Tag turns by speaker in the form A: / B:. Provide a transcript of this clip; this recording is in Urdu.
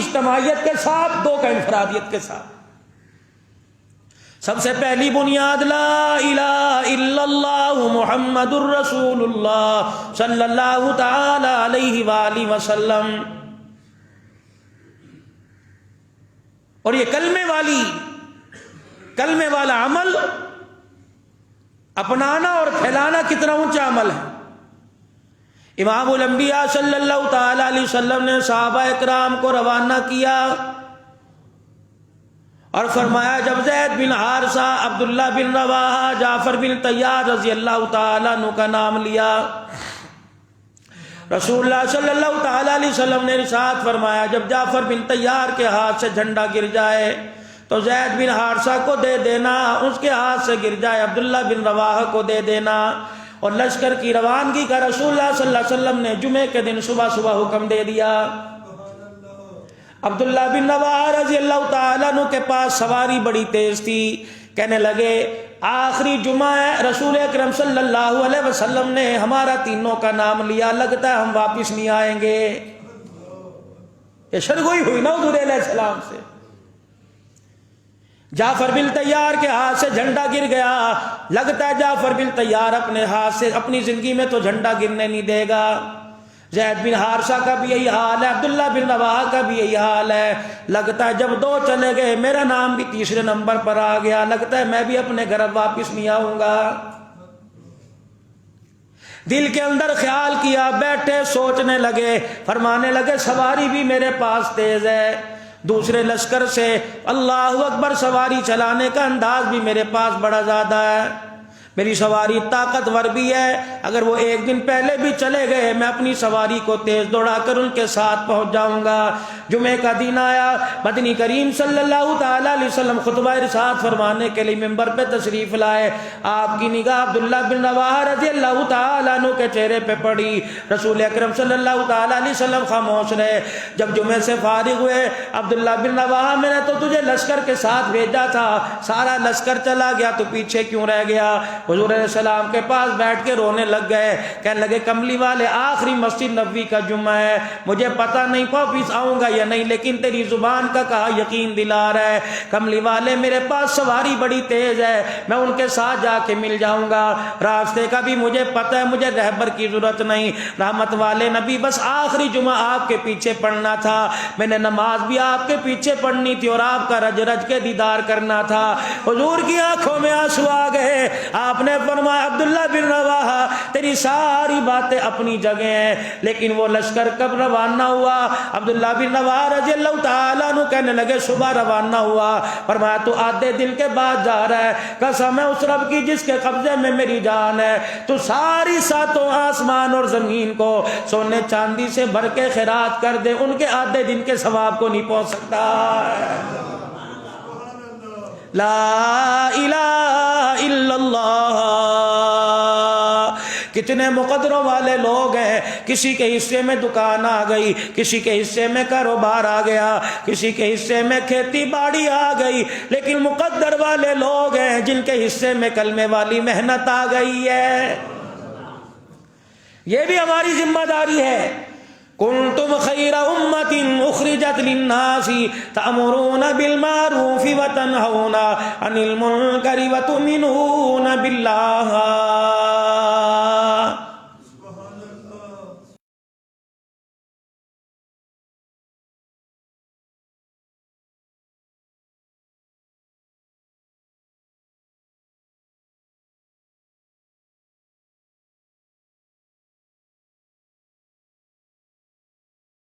A: اجتماعیت کے ساتھ، دو کا انفرادیت کے ساتھ۔ سب سے پہلی بنیاد لا الہ الا اللہ محمد الرسول اللہ صلی اللہ تعالی علیہ وآلہ وسلم۔ اور یہ کلمے والا عمل اپنانا اور پھیلانا کتنا اونچا عمل ہے۔ امام الانبیاء صلی اللہ تعالی علیہ وسلم نے صحابہ اکرام کو روانہ کیا اور فرمایا جب زید بن حارثہ، عبداللہ بن رواحہ، جعفر بن طیار رضی اللہ تعالیٰ عنہ کا نام لیا، رسول اللہ صلی اللہ تعالی علیہ وسلم نے ارشاد فرمایا جب جعفر بن طیار کے ہاتھ سے جھنڈا گر جائے تو زید بن حارثہ کو دے دینا، اس کے ہاتھ سے گر جائے عبداللہ بن رواحہ کو دے دینا۔ اور لشکر کی روانگی کا رسول اللہ صلی اللہ علیہ وسلم نے جمعے کے دن صبح صبح حکم دے دیا۔ عبداللہ بن رواحہ رضی اللہ تعالیٰ عنہ کے پاس سواری بڑی تیز تھی، کہنے لگے آخری جمعہ ہے، رسول اکرم صلی اللہ علیہ وسلم نے ہمارا تینوں کا نام لیا، لگتا ہے ہم واپس نہیں آئیں گے۔ یہ شرگوئی ہوئی نا حضور علیہ السلام سے۔ جعفر بن طیار کے ہاتھ سے جھنڈا گر گیا، لگتا ہے جعفر بن طیار اپنے ہاتھ سے اپنی زندگی میں تو جھنڈا گرنے نہیں دے گا۔ زید بن حارثہ کا بھی یہی حال ہے، عبداللہ بن رواحہ کا بھی یہی حال ہے۔ لگتا ہے جب دو چلے گئے میرا نام بھی تیسرے نمبر پر آ گیا، لگتا ہے میں بھی اپنے گھر واپس نہیں آؤں گا۔ دل کے اندر خیال کیا، بیٹھے سوچنے لگے، فرمانے لگے سواری بھی میرے پاس تیز ہے، دوسرے لشکر سے اللہ اکبر سواری چلانے کا انداز بھی میرے پاس بڑا زیادہ ہے، میری سواری طاقتور بھی ہے، اگر وہ ایک دن پہلے بھی چلے گئے میں اپنی سواری کو تیز دوڑا کر ان کے ساتھ پہنچ جاؤں گا۔ جمعے کا دن آیا، مدنی کریم صلی اللہ تعالی علیہ وسلم خطبہ ارشاد فرمانے کے لیے منبر پہ تشریف لائے۔ آپ کی نگاہ عبداللہ بن رواحہ رضی اللہ تعالی عنہ کے چہرے پہ پڑی، رسول اکرم صلی اللہ تعالی علیہ وسلم خاموش رہے۔ جب جمعے سے فارغ ہوئے، عبداللہ بن رواحہ میں نے تو تجھے لشکر کے ساتھ بھیجا تھا، سارا لشکر چلا گیا تو پیچھے کیوں رہ گیا؟ حضور علیہ السلام کے پاس بیٹھ کے رونے لگ گئے، کہنے لگے کملی والے آخری مسجد نبوی کا جمعہ ہے، مجھے پتہ نہیں واپس آؤں گا یا نہیں، لیکن تیری زبان کا کہا یقین دلا رہا ہے۔ کملی والے میرے پاس سواری بڑی تیز ہے، میں ان کے ساتھ جا کے مل جاؤں گا، راستے کا بھی مجھے پتہ ہے، مجھے رہبر کی ضرورت نہیں۔ رحمت والے نبی بس آخری جمعہ آپ کے پیچھے پڑھنا تھا، میں نے نماز بھی آپ کے پیچھے پڑھنی تھی اور آپ کا رج رج کے دیدار کرنا تھا۔ حضور کی آنکھوں میں آنسو آ گئے، آپ نے فرمایا عبداللہ بن رواحہ تیری ساری باتیں اپنی جگہ ہیں، لیکن وہ لشکر کب روانہ ہوا؟ عبداللہ بن رواحہ رضی اللہ تعالیٰ عنہ کہنے لگے صبح روانہ ہوا۔ فرمایا تو آدھے دن کے بعد جا رہا ہے، قسم ہے اس رب کی جس کے قبضے میں میری جان ہے، تو ساری ساتوں آسمان اور زمین کو سونے چاندی سے بھر کے خیرات کر دے، ان کے آدھے دن کے ثواب کو نہیں پہنچ سکتا۔ لا الہ الا اللہ۔ کتنے مقدروں والے لوگ ہیں، کسی کے حصے میں دکان آ گئی، کسی کے حصے میں کاروبار آ گیا، کسی کے حصے میں کھیتی باڑی آ گئی، لیکن مقدر والے لوگ ہیں جن کے حصے میں کلمے والی محنت آ گئی ہے۔ یہ بھی ہماری ذمہ داری ہے۔ کنتم خیر امت اخرجت للناس تأمرون بالمعروف وتنہون عن المنکر وتؤمنون باللہ۔